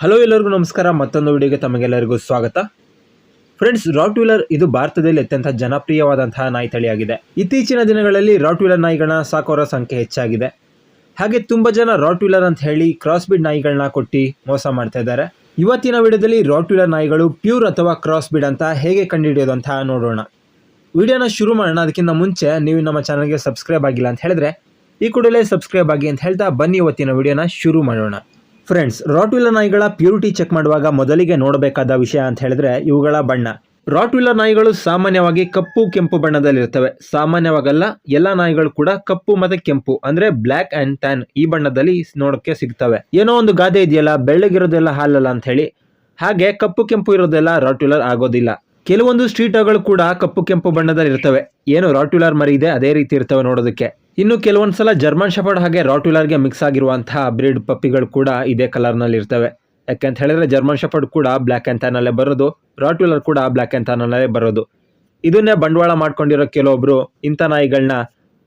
Hello ಎಲ್ಲರಿಗೂ ನಮಸ್ಕಾರ. ಮತ್ತೊಂದು ವಿಡಿಯೋಗೆ ತಮಗೆಲ್ಲರಿಗೂ ಸ್ವಾಗತ. ಫ್ರೆಂಡ್ಸ್, ರಾಟ್ವೀಲರ್ ಇದು ಭಾರತದಲ್ಲಿ ಅತ್ಯಂತ ಜನಪ್ರಿಯವಾದಂತಹ ನಾಯಿ ತಳಿಯಾಗಿದೆ. ಇತ್ತೀಚಿನ ದಿನಗಳಲ್ಲಿ ರಾಟ್ವೀಲರ್ ನಾಯಿಗಳನ್ನ ಸಾಕೋರ ಸಂಖ್ಯೆ ಹೆಚ್ಚಾಗಿದೆ. ಹಾಗೆ ತುಂಬ ಜನ ರಾಟ್ವೀಲರ್ ಅಂತ ಹೇಳಿ ಕ್ರಾಸ್ ಬಿಡ್ ನಾಯಿಗಳನ್ನ ಕೊಟ್ಟು ಮೋಸ ಮಾಡ್ತಾ ಇದ್ದಾರೆ. ಇವತ್ತಿನ ವಿಡಿಯೋದಲ್ಲಿ ರಾಟ್ವೀಲರ್ ನಾಯಿಗಳು ಪ್ಯೂರ್ ಅಥವಾ ಕ್ರಾಸ್ ಬಿಡ್ ಅಂತ ಹೇಗೆ ಕಂಡುಹಿಡಿಯೋದು ಅಂತ ನೋಡೋಣ. ವಿಡಿಯೋನ ಶುರು ಮಾಡೋಣ. ಅದಕ್ಕಿಂತ ಮುಂಚೆ ನೀವು ನಮ್ಮ ಚಾನಲ್ಗೆ ಸಬ್ಸ್ಕ್ರೈಬ್ ಆಗಿಲ್ಲ ಅಂತ ಹೇಳಿದ್ರೆ ಈ ಕೂಡಲೇ ಸಬ್ಸ್ಕ್ರೈಬ್ ಆಗಿ ಅಂತ ಹೇಳ್ತಾ ಬನ್ನಿ ಇವತ್ತಿನ ವಿಡಿಯೋನ ಶುರು ಮಾಡೋಣ. ಫ್ರೆಂಡ್ಸ್, ರಾಟ್ವೀಲರ್ ನಾಯಿಗಳ ಪ್ಯೂರಿಟಿ ಚೆಕ್ ಮಾಡುವಾಗ ಮೊದಲಿಗೆ ನೋಡಬೇಕಾದ ವಿಷಯ ಅಂತ ಹೇಳಿದ್ರೆ ಇವುಗಳ ಬಣ್ಣ. ರಾಟ್ವೀಲರ್ ನಾಯಿಗಳು ಸಾಮಾನ್ಯವಾಗಿ ಕಪ್ಪು ಕೆಂಪು ಬಣ್ಣದಲ್ಲಿರ್ತವೆ. ಸಾಮಾನ್ಯವಾಗಲ್ಲ, ಎಲ್ಲ ನಾಯಿಗಳು ಕೂಡ ಕಪ್ಪು ಮತ್ತೆ ಕೆಂಪು ಅಂದ್ರೆ ಬ್ಲ್ಯಾಕ್ ಅಂಡ್ ಟ್ಯಾನ್ ಈ ಬಣ್ಣದಲ್ಲಿ ನೋಡಕ್ಕೆ ಸಿಗ್ತವೆ. ಏನೋ ಒಂದು ಗಾದೆ ಇದೆಯಲ್ಲ, ಬೆಳ್ಳಗಿರೋದೆಲ್ಲ ಹಾಲಲ್ಲ ಅಂತ ಹೇಳಿ, ಹಾಗೆ ಕಪ್ಪು ಕೆಂಪು ಇರೋದೆಲ್ಲ ರಾಟ್ವೀಲರ್ ಆಗೋದಿಲ್ಲ. ಕೆಲವೊಂದು ಸ್ಟ್ರೀಟ್ ಡಾಗ್ಗಳು ಕೂಡ ಕಪ್ಪು ಕೆಂಪು ಬಣ್ಣದಲ್ಲಿ ಇರ್ತವೆ. ಏನು ರಾಟ್ವೀಲರ್ ಮರಿ ಇದೆ ಅದೇ ರೀತಿ ಇರ್ತವೆ ನೋಡೋದಕ್ಕೆ. ಇನ್ನು ಕೆಲವೊಂದ್ಸಲ ಜರ್ಮನ್ ಶೆಪರ್ಡ್ ಹಾಗೆ ರಾಟ್ವೀಲರ್ಗೆ ಮಿಕ್ಸ್ ಆಗಿರುವಂತಹ ಬ್ರೀಡ್ ಪಪ್ಪಿಗಳು ಕೂಡ ಇದೇ ಕಲರ್ನಲ್ಲಿ ಇರ್ತವೆ. ಯಾಕೆಂತ ಹೇಳಿದ್ರೆ ಜರ್ಮನ್ ಶೆಪರ್ಡ್ ಕೂಡ ಬ್ಲ್ಯಾಕ್ ಅಂಡ್ ಟ್ಯಾನ್ ಅಲ್ಲೇ ಬರೋದು, ರಾಟ್ವೀಲರ್ ಕೂಡ ಬ್ಲ್ಯಾಕ್ ಅಂಡ್ ಟ್ಯಾನ್ ಅಲ್ಲೇ ಬರೋದು. ಇದನ್ನೇ ಬಂಡವಾಳ ಮಾಡ್ಕೊಂಡಿರೋ ಕೆಲವೊಬ್ರು ಇಂಥ ನಾಯಿಗಳನ್ನ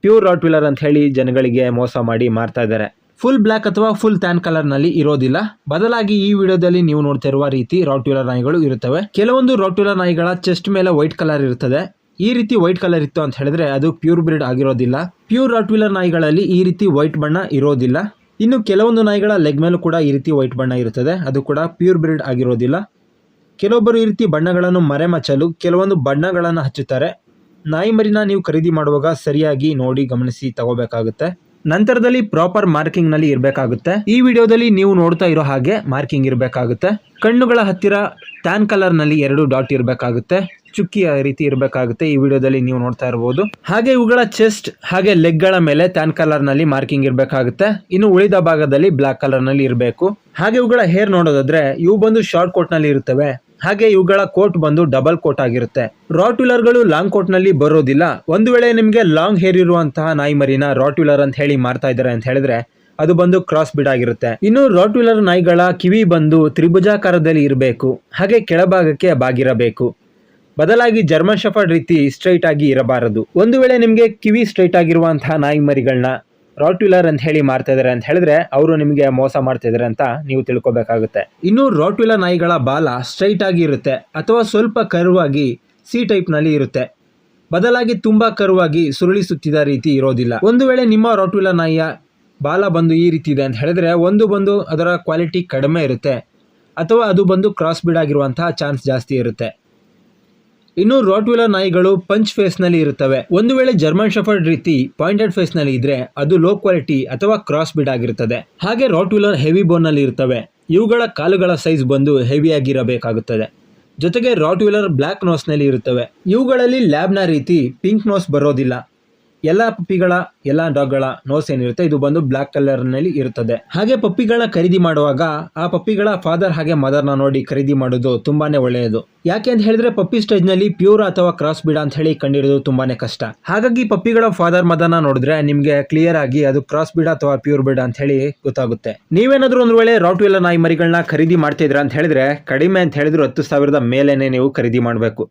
ಪ್ಯೂರ್ ರಾಟ್ವೀಲರ್ ಅಂತ ಹೇಳಿ ಜನಗಳಿಗೆ ಮೋಸ ಮಾಡಿ ಮಾರ್ತಾ ಇದ್ದಾರೆ. ಫುಲ್ ಬ್ಲ್ಯಾಕ್ ಅಥವಾ ಫುಲ್ ಟ್ಯಾನ್ ಕಲರ್ ನಲ್ಲಿ ಇರೋದಿಲ್ಲ. ಬದಲಾಗಿ ಈ ವಿಡಿಯೋದಲ್ಲಿ ನೀವು ನೋಡ್ತಾ ಇರುವ ರೀತಿ ರಾಟ್ವೀಲರ್ ನಾಯಿಗಳು ಇರುತ್ತವೆ. ಕೆಲವೊಂದು ರಾಟ್ವೀಲರ್ ನಾಯಿಗಳ ಚೆಸ್ಟ್ ಮೇಲೆ ವೈಟ್ ಕಲರ್ ಇರುತ್ತದೆ. ಈ ರೀತಿ ವೈಟ್ ಕಲರ್ ಇತ್ತು ಅಂತ ಹೇಳಿದ್ರೆ ಅದು ಪ್ಯೂರ್ ಬ್ರೀಡ್ ಆಗಿರೋದಿಲ್ಲ. ಪ್ಯೂರ್ ರಾಟ್ವೀಲರ್ ನಾಯಿಗಳಲ್ಲಿ ಈ ರೀತಿ ವೈಟ್ ಬಣ್ಣ ಇರೋದಿಲ್ಲ. ಇನ್ನು ಕೆಲವೊಂದು ನಾಯಿಗಳ ಲೆಗ್ ಮೇಲೂ ಕೂಡ ಈ ರೀತಿ ವೈಟ್ ಬಣ್ಣ ಇರುತ್ತದೆ. ಅದು ಕೂಡ ಪ್ಯೂರ್ ಬ್ರೀಡ್ ಆಗಿರೋದಿಲ್ಲ. ಕೆಲವೊಬ್ಬರು ಈ ರೀತಿ ಬಣ್ಣಗಳನ್ನು ಮರೆಮಚ್ಚಲು ಕೆಲವೊಂದು ಬಣ್ಣಗಳನ್ನು ಹಚ್ಚುತ್ತಾರೆ. ನಾಯಿ ಮರಿನ ನೀವು ಖರೀದಿ ಮಾಡುವಾಗ ಸರಿಯಾಗಿ ನೋಡಿ ಗಮನಿಸಿ ತಗೋಬೇಕಾಗುತ್ತೆ. ನಂತರದಲ್ಲಿ ಪ್ರಾಪರ್ ಮಾರ್ಕಿಂಗ್ ನಲ್ಲಿ ಇರಬೇಕಾಗುತ್ತೆ. ಈ ವಿಡಿಯೋದಲ್ಲಿ ನೀವು ನೋಡ್ತಾ ಇರೋ ಹಾಗೆ ಮಾರ್ಕಿಂಗ್ ಇರಬೇಕಾಗುತ್ತೆ. ಕಣ್ಣುಗಳ ಹತ್ತಿರ ಟ್ಯಾನ್ ಕಲರ್ ನಲ್ಲಿ 2 ಡಾಟ್ ಇರಬೇಕಾಗುತ್ತೆ. ಚುಕ್ಕಿಯ ರೀತಿ ಇರಬೇಕಾಗುತ್ತೆ. ಈ ವಿಡಿಯೋದಲ್ಲಿ ನೀವು ನೋಡ್ತಾ ಇರಬಹುದು. ಹಾಗೆ ಇವುಗಳ ಚೆಸ್ಟ್ ಹಾಗೆ ಲೆಗ್ ಗಳ ಮೇಲೆ ಟ್ಯಾನ್ ಕಲರ್ ನಲ್ಲಿ ಮಾರ್ಕಿಂಗ್ ಇರಬೇಕಾಗುತ್ತೆ. ಇನ್ನು ಉಳಿದ ಭಾಗದಲ್ಲಿ ಬ್ಲಾಕ್ ಕಲರ್ ನಲ್ಲಿ ಇರಬೇಕು. ಹಾಗೆ ಇವುಗಳ ಹೇರ್ ನೋಡೋದಾದ್ರೆ ಇವು ಬಂದು ಶಾರ್ಟ್ ಕೋಟ್ ನಲ್ಲಿ ಇರುತ್ತವೆ. ಹಾಗೆ ಇವುಗಳ ಕೋಟ್ ಬಂದು ಡಬಲ್ ಕೋಟ್ ಆಗಿರುತ್ತೆ. ರಾಟ್ವೀಲರ್ ಗಳು ಲಾಂಗ್ ಕೋಟ್ ನಲ್ಲಿ ಬರೋದಿಲ್ಲ. ಒಂದು ವೇಳೆ ನಿಮಗೆ ಲಾಂಗ್ ಹೇರ್ ಇರುವಂತಹ ನಾಯಿ ಮರಿನ ರಾಟ್ವೀಲರ್ ಅಂತ ಹೇಳಿ ಮಾರ್ತಾ ಇದ್ದಾರೆ ಅಂತ ಹೇಳಿದ್ರೆ ಅದು ಬಂದು ಕ್ರಾಸ್ ಬಿಡ್ ಆಗಿರುತ್ತೆ. ಇನ್ನು ರಾಟ್ವೀಲರ್ ನಾಯಿಗಳ ಕಿವಿ ಬಂದು ತ್ರಿಭುಜಾಕಾರದಲ್ಲಿ ಇರಬೇಕು. ಹಾಗೆ ಕೆಳಭಾಗಕ್ಕೆ ಬಾಗಿರಬೇಕು. ಬದಲಾಗಿ ಜರ್ಮನ್ ಶೆಪರ್ಡ್ ರೀತಿ ಸ್ಟ್ರೈಟ್ ಆಗಿ ಇರಬಾರದು. ಒಂದು ವೇಳೆ ನಿಮಗೆ ಕಿವಿ ಸ್ಟ್ರೈಟ್ ಆಗಿರುವಂತಹ ನಾಯಿ ಮರಿಗಳನ್ನ ರಾಟ್ವೀಲರ್ ಅಂತ ಹೇಳಿ ಮಾರ್ತಾ ಇದಾರೆ ಅಂತ ಹೇಳಿದ್ರೆ ಅವರು ನಿಮಗೆ ಮೋಸ ಮಾಡ್ತಾ ಇದಾರೆ ಅಂತ ನೀವು ತಿಳ್ಕೊಬೇಕಾಗುತ್ತೆ. ಇನ್ನು ರಾಟ್ವೀಲರ್ ನಾಯಿಗಳ ಬಾಲ ಸ್ಟ್ರೈಟ್ ಆಗಿ ಇರುತ್ತೆ ಅಥವಾ ಸ್ವಲ್ಪ ಕರ್ವ್ ಆಗಿ ಸಿ ಟೈಪ್ ನಲ್ಲಿ ಇರುತ್ತೆ. ಬದಲಾಗಿ ತುಂಬಾ ಕರ್ವ್ ಆಗಿ ಸುರುಳಿ ಸುತ್ತಿದ ರೀತಿ ಇರೋದಿಲ್ಲ. ಒಂದು ವೇಳೆ ನಿಮ್ಮ ರಾಟ್ವೀಲರ್ ನಾಯಿಯ ಬಾಲ ಬಂದು ಈ ರೀತಿ ಇದೆ ಅಂತ ಹೇಳಿದ್ರೆ ಒಂದು ಬಂದು ಅದರ ಕ್ವಾಲಿಟಿ ಕಡಿಮೆ ಇರುತ್ತೆ ಅಥವಾ ಅದು ಬಂದು ಕ್ರಾಸ್ ಬಿಡ್ ಆಗಿರುವಂತಹ ಚಾನ್ಸ್ ಜಾಸ್ತಿ ಇರುತ್ತೆ. ಇನ್ನು ರಾಟ್ವೀಲರ್ ನಾಯಿಗಳು ಪಂಚ್ ಫೇಸ್ ನಲ್ಲಿ ಇರುತ್ತವೆ. ಒಂದು ವೇಳೆ ಜರ್ಮನ್ ಶೆಪರ್ಡ್ ರೀತಿ ಪಾಯಿಂಟೆಡ್ ಫೇಸ್ ನಲ್ಲಿ ಇದ್ರೆ ಅದು ಲೋ ಕ್ವಾಲಿಟಿ ಅಥವಾ ಕ್ರಾಸ್ ಬಿಡ್ ಆಗಿರುತ್ತದೆ. ಹಾಗೆ ರಾಟ್ವೀಲರ್ ಹೆವಿ ಬೋನ್ ನಲ್ಲಿ ಇರುತ್ತವೆ. ಇವುಗಳ ಕಾಲುಗಳ ಸೈಜ್ ಬಂದು ಹೆವಿ ಆಗಿರಬೇಕಾಗುತ್ತದೆ. ಜೊತೆಗೆ ರಾಟ್ವೀಲರ್ ಬ್ಲ್ಯಾಕ್ ನೋಸ್ ನಲ್ಲಿ ಇರುತ್ತವೆ. ಇವುಗಳಲ್ಲಿ ಲ್ಯಾಬ್ನ ರೀತಿ ಪಿಂಕ್ ನೋಸ್ ಬರೋದಿಲ್ಲ. ಎಲ್ಲ ಪಪ್ಪಿಗಳ ಎಲ್ಲ ಡಾಗ್ಗಳ ನೋಸ್ ಏನಿರುತ್ತೆ ಇದು ಬಂದು ಬ್ಲ್ಯಾಕ್ ಕಲರ್ ನಲ್ಲಿ ಇರುತ್ತದೆ. ಹಾಗೆ ಪಪ್ಪಿಗಳನ್ನ ಖರೀದಿ ಮಾಡುವಾಗ ಆ ಪಪ್ಪಿಗಳ ಫಾದರ್ ಹಾಗೆ ಮದರ್ನ ನೋಡಿ ಖರೀದಿ ಮಾಡೋದು ತುಂಬಾನೇ ಒಳ್ಳೆಯದು. ಯಾಕೆ ಅಂತ ಹೇಳಿದ್ರೆ ಪಪ್ಪಿ ಸ್ಟೇಜ್ ನಲ್ಲಿ ಪ್ಯೂರ್ ಅಥವಾ ಕ್ರಾಸ್ ಬಿಡ್ ಅಂತ ಹೇಳಿ ಕಂಡಿಡಿಯೋದು ತುಂಬಾನೇ ಕಷ್ಟ. ಹಾಗಾಗಿ ಪಪ್ಪಿಗಳ ಫಾದರ್ ಮದರ್ನ ನೋಡಿದ್ರೆ ನಿಮ್ಗೆ ಕ್ಲಿಯರ್ ಆಗಿ ಅದು ಕ್ರಾಸ್ ಬಿಡ್ ಅಥವಾ ಪ್ಯೂರ್ ಬಿಡ್ ಅಂತ ಹೇಳಿ ಗೊತ್ತಾಗುತ್ತೆ. ನೀವೇನಾದ್ರೂ ಒಂದು ವೇಳೆ ರಾಟ್ವೀಲರ್ ನಾಯಿ ಮರಿಗಳನ್ನ ಖರೀದಿ ಮಾಡ್ತಿದ್ರ ಅಂತ ಹೇಳಿದ್ರೆ ಕಡಿಮೆ ಅಂತ ಹೇಳಿದ್ರು 10,000 ಮೇಲೇನೆ ನೀವು ಖರೀದಿ ಮಾಡಬೇಕು.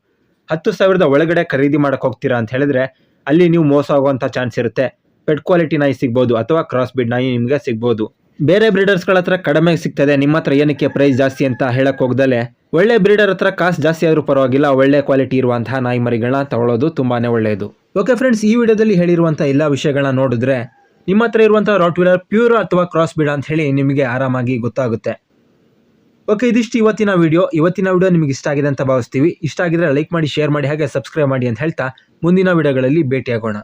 10,000 ಒಳಗಡೆ ಖರೀದಿ ಮಾಡಕ್ ಹೋಗ್ತೀರಾ ಅಂತ ಹೇಳಿದ್ರೆ ಅಲ್ಲಿ ನೀವು ಮೋಸ ಆಗುವಂತ ಚಾನ್ಸ್ ಇರುತ್ತೆ. ಪೆಟ್ ಕ್ವಾಲಿಟಿ ನಾಯಿ ಸಿಗ್ಬೋದು ಅಥವಾ ಕ್ರಾಸ್ ಬಿಡ್ ನಾಯಿ ನಿಮ್ಗೆ ಸಿಗ್ಬೋದು. ಬೇರೆ ಬ್ರೀಡರ್ಸ್ಗಳ ಹತ್ರ ಕಡಿಮೆ ಸಿಗ್ತದೆ, ನಿಮ್ಮ ಹತ್ರ ಏನಕ್ಕೆ ಪ್ರೈಸ್ ಜಾಸ್ತಿ ಅಂತ ಹೇಳಕ್ ಹೋಗ್ದಲೆ ಒಳ್ಳೆ ಬ್ರೀಡರ್ ಹತ್ರ ಕಾಸು ಜಾಸ್ತಿ ಆದ್ರೂ ಪರವಾಗಿಲ್ಲ, ಒಳ್ಳೆ ಕ್ವಾಲಿಟಿ ಇರುವಂತಹ ನಾಯಿ ಮರಿಗಳನ್ನ ತಗೊಳ್ಳೋದು ತುಂಬಾನೇ ಒಳ್ಳೆಯದು. ಓಕೆ ಫ್ರೆಂಡ್ಸ್, ಈ ವಿಡಿಯೋದಲ್ಲಿ ಹೇಳಿರುವಂತಹ ಎಲ್ಲ ವಿಷಯಗಳನ್ನ ನೋಡಿದ್ರೆ ನಿಮ್ಮ ಹತ್ರ ಇರುವಂತಹ ರಾಟ್ವೀಲರ್ ಪ್ಯೂರ್ ಅಥವಾ ಕ್ರಾಸ್ ಬಿಡ್ ಅಂತ ಹೇಳಿ ನಿಮಗೆ ಆರಾಮಾಗಿ ಗೊತ್ತಾಗುತ್ತೆ. ಓಕೆ, ಇದಿಷ್ಟು ಇವತ್ತಿನ ವಿಡಿಯೋ ನಿಮಗೆ ಇಷ್ಟ ಆಗಿದೆ ಅಂತ ಭಾವಿಸ್ತೀವಿ. ಇಷ್ಟ ಆಗಿದ್ರೆ ಲೈಕ್ ಮಾಡಿ, ಶೇರ್ ಮಾಡಿ, ಹಾಗೆ ಸಬ್ಸ್ಕ್ರೈಬ್ ಮಾಡಿ ಅಂತ ಹೇಳ್ತಾ ಮುಂದಿನ ವಿಡಿಯೋಗಳಲ್ಲಿ ಭೇಟಿಯಾಗೋಣ.